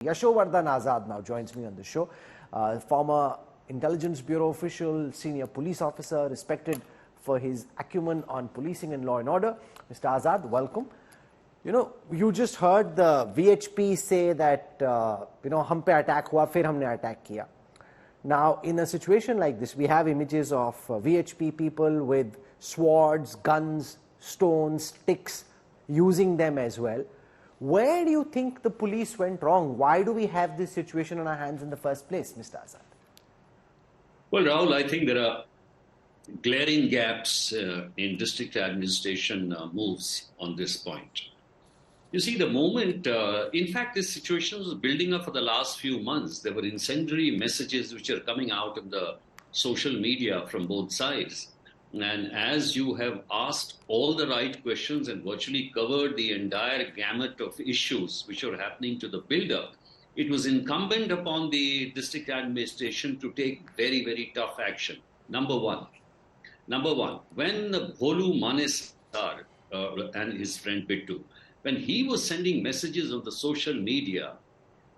Yashovardhan Azad now joins me on the show. Former Intelligence Bureau official, senior police officer, respected for his acumen on policing and law and order. Mr. Azad, welcome. You know, you just heard the VHP say that, hum pe attack hua, fir humne attack kiya. Now, in a situation like this, we have images of VHP people with swords, guns, stones, sticks, using them as well. Where do you think the police went wrong? Why do we have this situation on our hands in the first place, Mr. Azad? Well, Rahul, I think there are glaring gaps in district administration moves on this point. You see, the moment, in fact, this situation was building up for the last few months. There were incendiary messages which are coming out in the social media from both sides. And as you have asked all the right questions and virtually covered the entire gamut of issues which are happening to the build-up, it was incumbent upon the district administration to take very, very tough action. Number one, when Bholu Manesar and his friend Bittu, when he was sending messages on the social media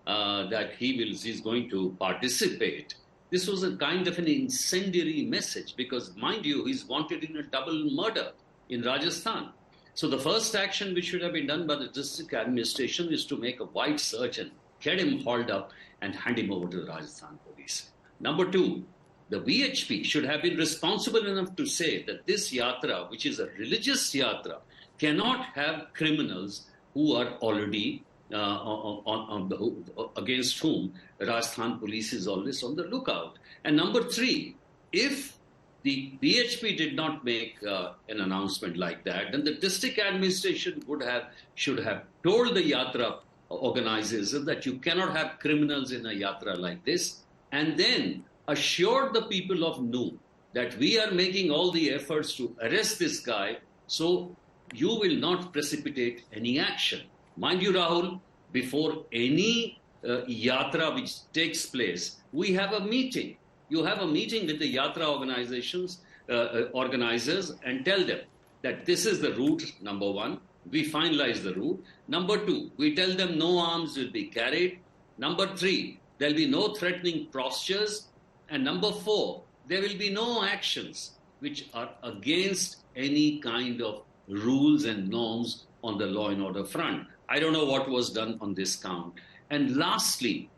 that he's going to participate, this was a kind of an incendiary message because, mind you, he's wanted in a double murder in Rajasthan. So the first action which should have been done by the district administration is to make a wide search and get him hauled up and hand him over to the Rajasthan police. Number two, the VHP should have been responsible enough to say that this Yatra, which is a religious Yatra, cannot have criminals who are already against whom Rajasthan police is always on the lookout. And number three, if the VHP did not make an announcement like that, then the district administration should have told the Yatra organizers that you cannot have criminals in a Yatra like this, and then assured the people of Nuh that we are making all the efforts to arrest this guy, so you will not precipitate any action. Mind you, Rahul, before any Yatra which takes place, we have a meeting. You have a meeting with the Yatra organizers and tell them that this is the route, number one. We finalize the route. Number two, we tell them no arms will be carried. Number three, there will be no threatening postures. And number four, there will be no actions which are against any kind of rules and norms on the law and order front. I don't know what was done on this count. And lastly,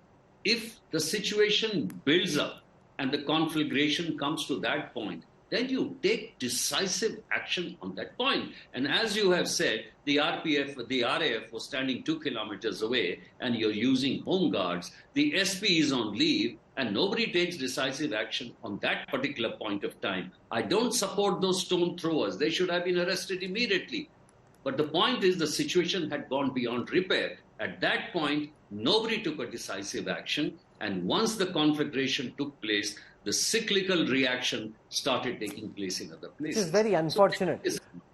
if the situation builds up and the conflagration comes to that point, then you take decisive action on that point. And as you have said, the RAF was standing 2 kilometers away and you're using home guards. The SP is on leave and nobody takes decisive action on that particular point of time. I don't support those stone throwers. They should have been arrested immediately. But the point is the situation had gone beyond repair. At that point, nobody took a decisive action. And once the conflagration took place, the cyclical reaction started taking place in other places. This is very unfortunate.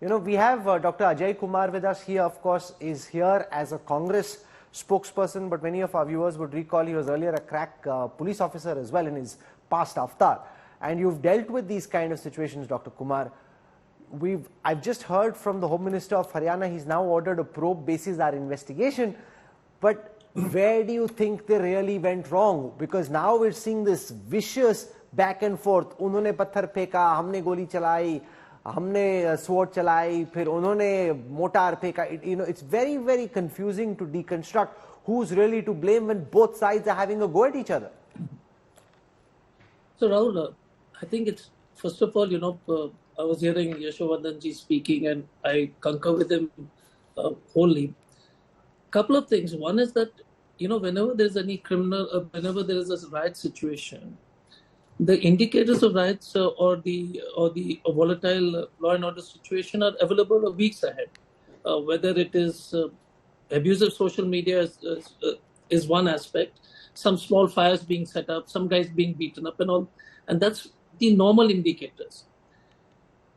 We have Dr. Ajay Kumar with us here, of course, is here as a Congress spokesperson, but many of our viewers would recall he was earlier a crack police officer as well in his past avatar. And you've dealt with these kind of situations, Dr. Kumar. I've just heard from the Home Minister of Haryana, he's now ordered a probe basis our investigation. But where do you think they really went wrong? Because now we're seeing this vicious back and forth. Unhone patthar pheka, humne goli chalai, humne sword chalai, phir unhone mortar pheka. It's very, very confusing to deconstruct who's really to blame when both sides are having a go at each other. So Rahul, I think it's, first of all, I was hearing Yashovardhanji speaking and I concur with him wholly. Couple of things. One is that, whenever there's any criminal, whenever there is a riot situation, the indicators of riots or the volatile law and order situation are available weeks ahead. Whether it is abuse of social media is one aspect, some small fires being set up, some guys being beaten up and all, and that's the normal indicators.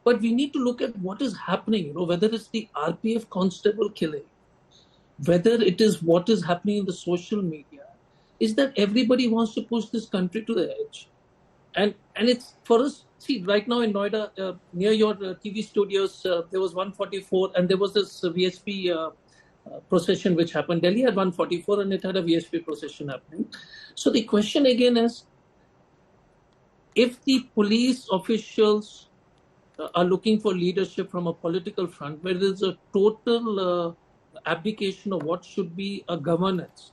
But we need to look at what is happening, whether it's the RPF constable killing, whether it is what is happening in the social media, is that everybody wants to push this country to the edge. And it's for us, see, right now in Noida, near your TV studios, there was 144 and there was this VHP procession which happened. Delhi had 144 and it had a VSP procession happening. So the question again is, if the police officials are looking for leadership from a political front, where there is a total abdication of what should be a governance.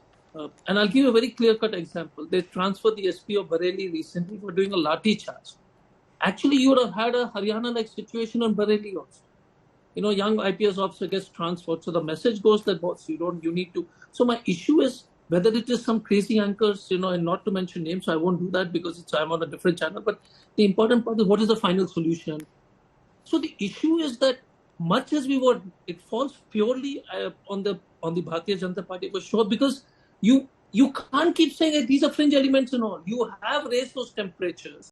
And I'll give you a very clear-cut example. They transferred the SP of Bareilly recently for doing a lathi charge. Actually, you would have had a Haryana-like situation on Bareilly also. Young IPS officer gets transferred. So the message goes that, boss, you need to. So my issue is whether it is some crazy anchors, and not to mention names, so I won't do that because I'm on a different channel. But the important part is what is the final solution? So the issue is that much as it falls purely on the Bharatiya Janata Party for sure, because you can't keep saying that these are fringe elements and all. You have raised those temperatures.